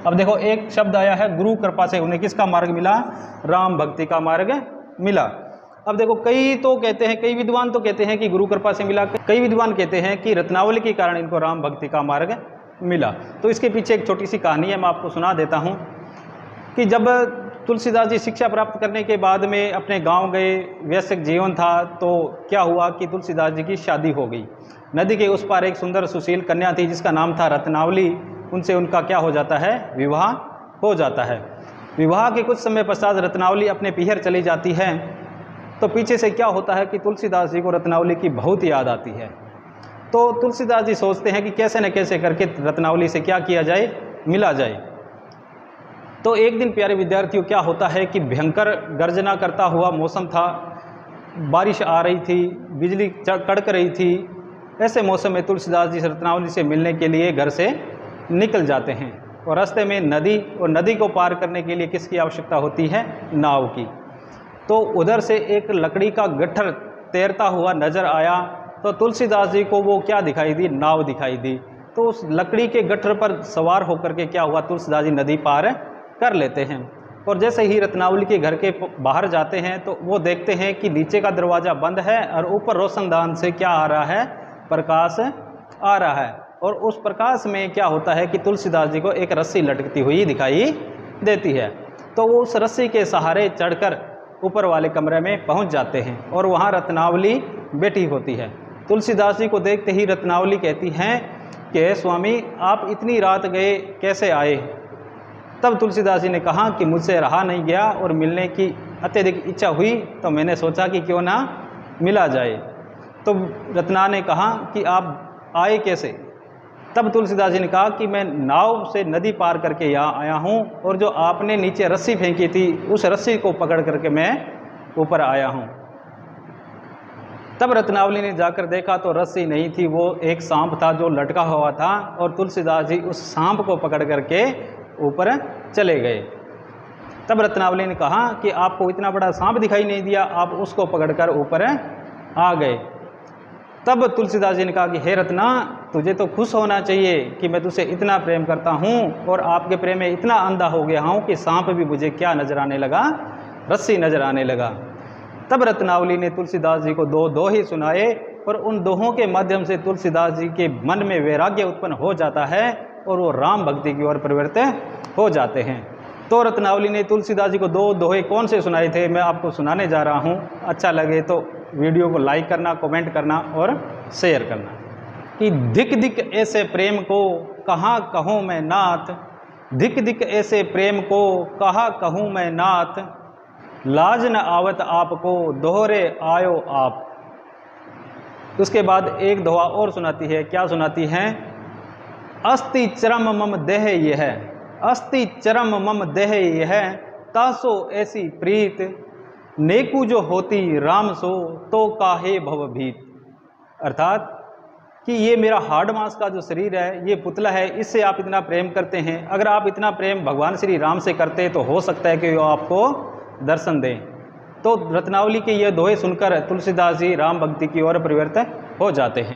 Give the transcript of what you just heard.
अब देखो एक शब्द आया है गुरु कृपा से उन्हें किसका मार्ग मिला, राम भक्ति का मार्ग मिला। अब देखो कई तो कहते हैं, कई विद्वान तो कहते हैं कि गुरु कृपा से मिला, कई विद्वान कहते हैं कि रत्नावली के कारण इनको राम भक्ति का मार्ग मिला। तो इसके पीछे एक छोटी सी कहानी है, मैं आपको सुना देता हूँ कि जब तुलसीदास जी शिक्षा प्राप्त करने के बाद में अपने गांव गए, वैश्विक जीवन था, तो क्या हुआ कि तुलसीदास जी की शादी हो गई। नदी के उस पार एक सुंदर सुशील कन्या थी जिसका नाम था रत्नावली, उनसे उनका क्या हो जाता है, विवाह हो जाता है। विवाह के कुछ समय पश्चात रत्नावली अपने पीहर चली जाती है, तो पीछे से क्या होता है कि तुलसीदास जी को रत्नावली की बहुत याद आती है। तो तुलसीदास जी सोचते हैं कि कैसे न कैसे करके रत्नावली से क्या किया जाए, मिला जाए। तो एक दिन प्यारे विद्यार्थियों क्या होता है कि भयंकर गर्जना करता हुआ मौसम था, बारिश आ रही थी, बिजली कड़क रही थी। ऐसे मौसम में तुलसीदास जी रत्नावली से मिलने के लिए घर से निकल जाते हैं और रास्ते में नदी, और नदी को पार करने के लिए किसकी आवश्यकता होती है, नाव की। तो उधर से एक लकड़ी का गट्ठर तैरता हुआ नजर आया, तो तुलसीदास जी को वो क्या दिखाई दी, नाव दिखाई दी। तो उस लकड़ी के गट्ठर पर सवार होकर के क्या हुआ, तुलसीदास जी नदी पार कर लेते हैं। और जैसे ही रत्नावली के घर के बाहर जाते हैं तो वो देखते हैं कि नीचे का दरवाज़ा बंद है और ऊपर रोशनदान से क्या आ रहा है, प्रकाश आ रहा है। और उस प्रकाश में क्या होता है कि तुलसीदास जी को एक रस्सी लटकती हुई दिखाई देती है। तो वो उस रस्सी के सहारे चढ़कर ऊपर वाले कमरे में पहुंच जाते हैं और वहाँ रत्नावली बैठी होती है। तुलसीदास जी को देखते ही रत्नावली कहती हैं कि स्वामी आप इतनी रात गए, कैसे आए। तब तुलसीदास जी ने कहा कि मुझसे रहा नहीं गया और मिलने की अत्यधिक इच्छा हुई, तो मैंने सोचा कि क्यों ना मिला जाए। तो रत्ना ने कहा कि आप आए कैसे। तब तुलसीदास जी ने कहा कि मैं नाव से नदी पार करके यहाँ आया हूँ और जो आपने नीचे रस्सी फेंकी थी उस रस्सी को पकड़ करके मैं ऊपर आया हूँ। तब रत्नावली ने जाकर देखा तो रस्सी नहीं थी, वो एक सांप था जो लटका हुआ था और तुलसीदास जी उस सांप को पकड़ करके ऊपर चले गए। तब रत्नावली ने कहा कि आपको इतना बड़ा सांप दिखाई नहीं दिया, आप उसको पकड़कर ऊपर आ गए। तब तुलसीदास जी ने कहा कि हे रत्ना, तुझे तो खुश होना चाहिए कि मैं तुझसे इतना प्रेम करता हूँ और आपके प्रेम में इतना अंधा हो गया हूँ कि सांप भी मुझे क्या नजर आने लगा, रस्सी नजर आने लगा। तब रत्नावली ने तुलसीदास जी को दो दोहे सुनाए और उन दोहों के माध्यम से तुलसीदास जी के मन में वैराग्य उत्पन्न हो जाता है और वो राम भक्ति की ओर परिवर्तित हो जाते हैं। तो रत्नावली ने तुलसीदास जी को दो दोहे कौन से सुनाए थे, मैं आपको सुनाने जा रहा हूँ। अच्छा लगे तो वीडियो को लाइक करना, कमेंट करना और शेयर करना। कि धिक धिक ऐसे प्रेम को कहाँ कहूँ मैं नाथ, धिक धिक ऐसे प्रेम को कहाँ कहूँ मैं नाथ, लाज न आवत आपको दोहरे आयो आप। उसके बाद एक दोहा और सुनाती है, क्या सुनाती है, अस्ति चरम मम देह यह, अस्ति चरम मम देह यह, तासो ऐसी प्रीत, नेकु जो होती राम सो तो काहे भवभीत। अर्थात कि ये मेरा हार्ड मांस का जो शरीर है, ये पुतला है, इससे आप इतना प्रेम करते हैं। अगर आप इतना प्रेम भगवान श्री राम से करते तो हो सकता है कि वो आपको दर्शन दें। तो रत्नावली के ये दोहे सुनकर तुलसीदास जी राम भक्ति की ओर परिवर्तित हो जाते हैं।